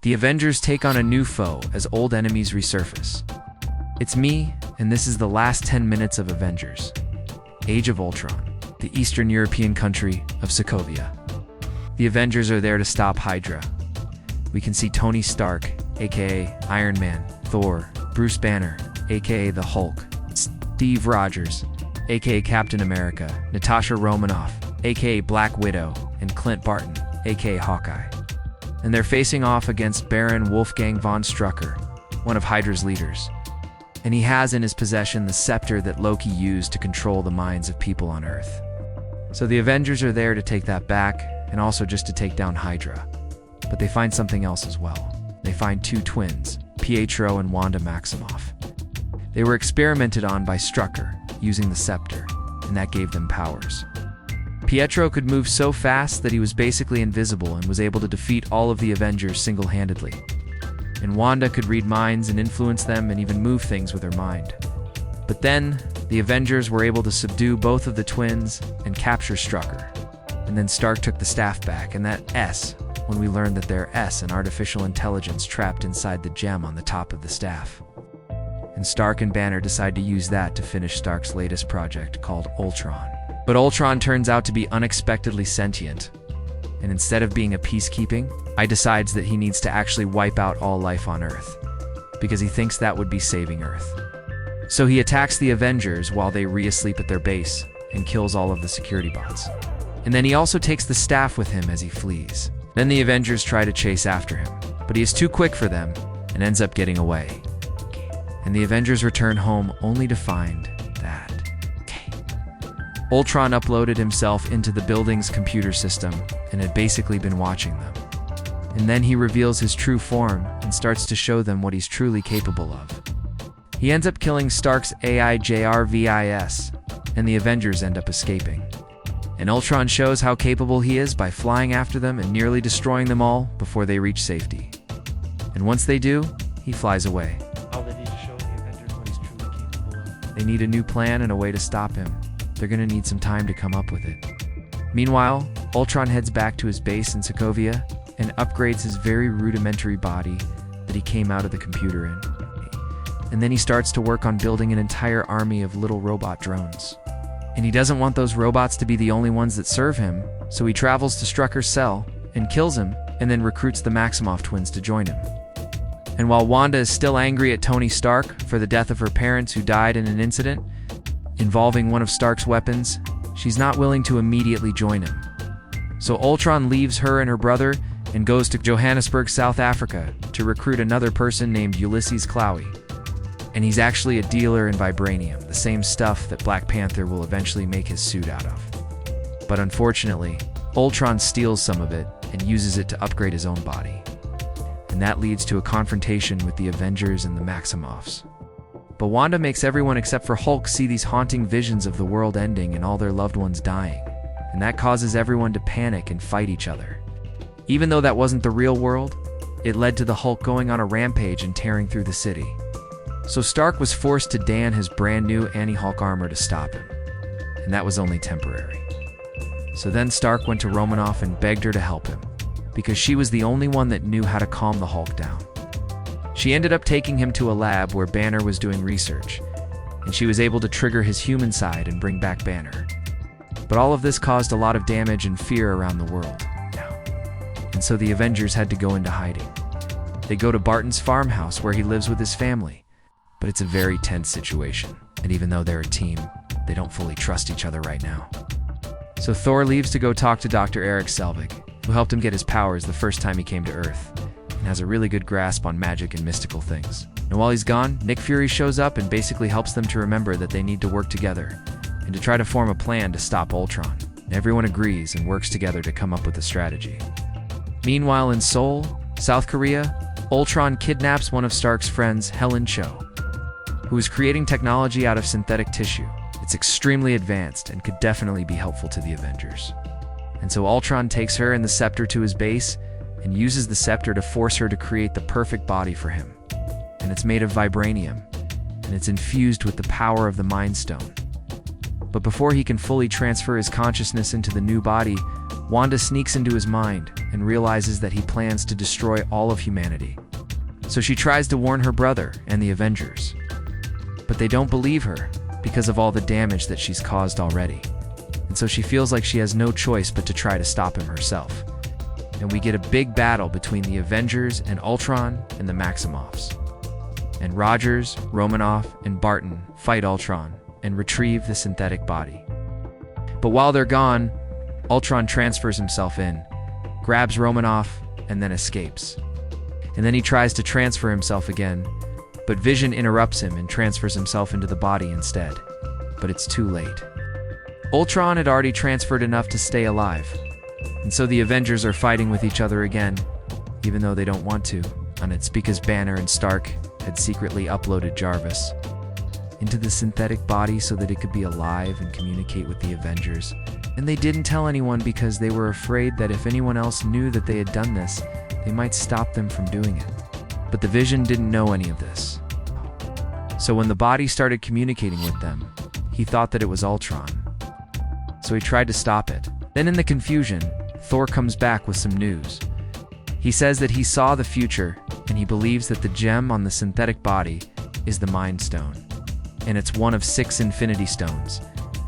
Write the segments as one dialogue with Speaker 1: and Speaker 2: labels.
Speaker 1: The Avengers take on a new foe as old enemies resurface. It's me, and this is the last 10 minutes of Avengers. Age of Ultron, the Eastern European country of Sokovia. The Avengers are there to stop Hydra. We can see Tony Stark, aka Iron Man, Thor, Bruce Banner, aka the Hulk, Steve Rogers, aka Captain America, Natasha Romanoff, aka Black Widow, and Clint Barton, aka Hawkeye. And they're facing off against Baron Wolfgang von Strucker, one of Hydra's leaders. And he has in his possession the scepter that Loki used to control the minds of people on Earth. So the Avengers are there to take that back, and also just to take down Hydra. But they find something else as well. They find two twins, Pietro and Wanda Maximoff. They were experimented on by Strucker, using the scepter, and that gave them powers. Pietro could move so fast that he was basically invisible and was able to defeat all of the Avengers single-handedly. And Wanda could read minds and influence them and even move things with her mind. But then, the Avengers were able to subdue both of the twins and capture Strucker. And then Stark took the staff back, and that S, when we learned that there S, an artificial intelligence trapped inside the gem on the top of the staff. And Stark and Banner decide to use that to finish Stark's latest project called Ultron. But Ultron turns out to be unexpectedly sentient. And instead of being a peacekeeping, I decides that he needs to actually wipe out all life on Earth, because he thinks that would be saving Earth. So he attacks the Avengers while they re-asleep at their base and kills all of the security bots. And then he also takes the staff with him as he flees. Then the Avengers try to chase after him, but he is too quick for them and ends up getting away. And the Avengers return home only to find that Ultron uploaded himself into the building's computer system and had basically been watching them. And then he reveals his true form and starts to show them what he's truly capable of. He ends up killing Stark's AI JRVIS, and the Avengers end up escaping. And Ultron shows how capable he is by flying after them and nearly destroying them all before they reach safety. And once they do, he flies away.
Speaker 2: Oh, they need to show the Avengers what he's truly capable of.
Speaker 1: They need a new plan and a way to stop him. They're gonna need some time to come up with it. Meanwhile, Ultron heads back to his base in Sokovia and upgrades his very rudimentary body that he came out of the computer in. And then he starts to work on building an entire army of little robot drones. And he doesn't want those robots to be the only ones that serve him, so he travels to Strucker's cell and kills him, and then recruits the Maximoff twins to join him. And while Wanda is still angry at Tony Stark for the death of her parents who died in an incident involving one of Stark's weapons, she's not willing to immediately join him. So Ultron leaves her and her brother and goes to Johannesburg, South Africa to recruit another person named Ulysses Chloe. And he's actually a dealer in vibranium, the same stuff that Black Panther will eventually make his suit out of. But unfortunately, Ultron steals some of it and uses it to upgrade his own body. And that leads to a confrontation with the Avengers and the Maximoffs. But Wanda makes everyone except for Hulk see these haunting visions of the world ending and all their loved ones dying. And that causes everyone to panic and fight each other. Even though that wasn't the real world, it led to the Hulk going on a rampage and tearing through the city. So Stark was forced to don his brand new anti-Hulk armor to stop him. And that was only temporary. So then Stark went to Romanoff and begged her to help him, because she was the only one that knew how to calm the Hulk down. She ended up taking him to a lab where Banner was doing research, and she was able to trigger his human side and bring back Banner. But all of this caused a lot of damage and fear around the world. And so the Avengers had to go into hiding. They go to Barton's farmhouse where he lives with his family, but it's a very tense situation, and even though they're a team, they don't fully trust each other right now. So Thor leaves to go talk to Dr. Eric Selvig, who helped him get his powers the first time he came to Earth, and has a really good grasp on magic and mystical things. And while he's gone, Nick Fury shows up and basically helps them to remember that they need to work together, and to try to form a plan to stop Ultron. And everyone agrees and works together to come up with a strategy. Meanwhile in Seoul, South Korea, Ultron kidnaps one of Stark's friends, Helen Cho, who is creating technology out of synthetic tissue. It's extremely advanced and could definitely be helpful to the Avengers. And so Ultron takes her and the scepter to his base and uses the scepter to force her to create the perfect body for him. And it's made of vibranium, and it's infused with the power of the Mind Stone. But before he can fully transfer his consciousness into the new body, Wanda sneaks into his mind and realizes that he plans to destroy all of humanity. So she tries to warn her brother and the Avengers. But they don't believe her because of all the damage that she's caused already. And so she feels like she has no choice but to try to stop him herself. And we get a big battle between the Avengers and Ultron and the Maximoffs. And Rogers, Romanoff, and Barton fight Ultron and retrieve the synthetic body. But while they're gone, Ultron transfers himself in, grabs Romanoff, and then escapes. And then he tries to transfer himself again, but Vision interrupts him and transfers himself into the body instead. But it's too late. Ultron had already transferred enough to stay alive, and so the Avengers are fighting with each other again, even though they don't want to, and it's because Banner and Stark had secretly uploaded Jarvis into the synthetic body so that it could be alive and communicate with the Avengers. And they didn't tell anyone because they were afraid that if anyone else knew that they had done this, they might stop them from doing it. But the Vision didn't know any of this. So when the body started communicating with them, he thought that it was Ultron. So he tried to stop it. Then in the confusion, Thor comes back with some news. He says that he saw the future, and he believes that the gem on the synthetic body is the Mind Stone. And it's one of 6 Infinity Stones,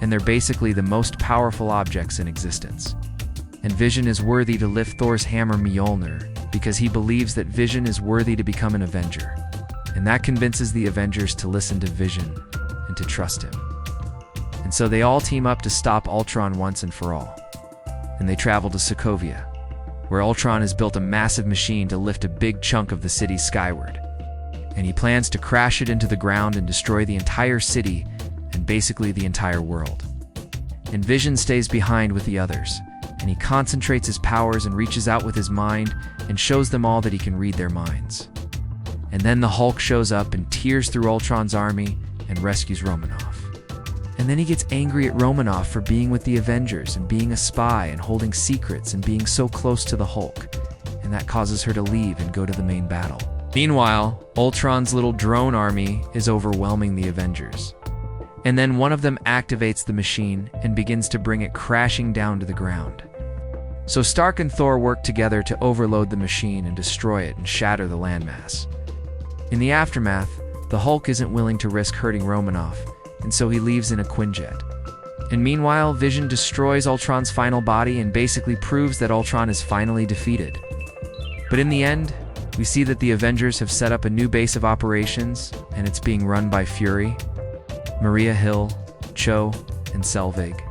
Speaker 1: and they're basically the most powerful objects in existence. And Vision is worthy to lift Thor's hammer Mjolnir because he believes that Vision is worthy to become an Avenger. And that convinces the Avengers to listen to Vision and to trust him. And so they all team up to stop Ultron once and for all. And they travel to Sokovia, where Ultron has built a massive machine to lift a big chunk of the city skyward. And he plans to crash it into the ground and destroy the entire city and basically the entire world. And Vision stays behind with the others, and he concentrates his powers and reaches out with his mind and shows them all that he can read their minds. And then the Hulk shows up and tears through Ultron's army and rescues Romanoff. And then he gets angry at Romanoff for being with the Avengers and being a spy and holding secrets and being so close to the Hulk, and that causes her to leave and go to the main battle. Meanwhile, Ultron's little drone army is overwhelming the Avengers. And then one of them activates the machine and begins to bring it crashing down to the ground. So Stark and Thor work together to overload the machine and destroy it and shatter the landmass. In the aftermath, the Hulk isn't willing to risk hurting Romanoff, and so he leaves in a Quinjet. And meanwhile, Vision destroys Ultron's final body and basically proves that Ultron is finally defeated. But in the end, we see that the Avengers have set up a new base of operations, and it's being run by Fury, Maria Hill, Cho, and Selvig.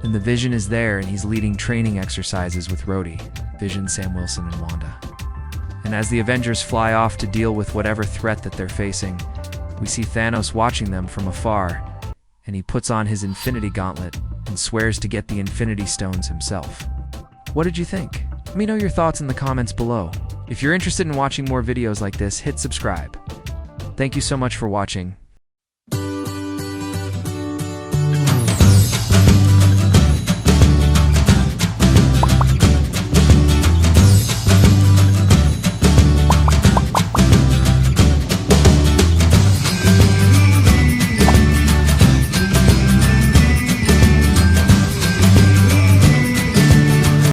Speaker 1: And the Vision is there, and he's leading training exercises with Rhodey, Vision, Sam Wilson, and Wanda. And as the Avengers fly off to deal with whatever threat that they're facing, we see Thanos watching them from afar, and he puts on his Infinity Gauntlet and swears to get the Infinity Stones himself. What did you think? Let me know your thoughts in the comments below. If you're interested in watching more videos like this, hit subscribe. Thank you so much for watching.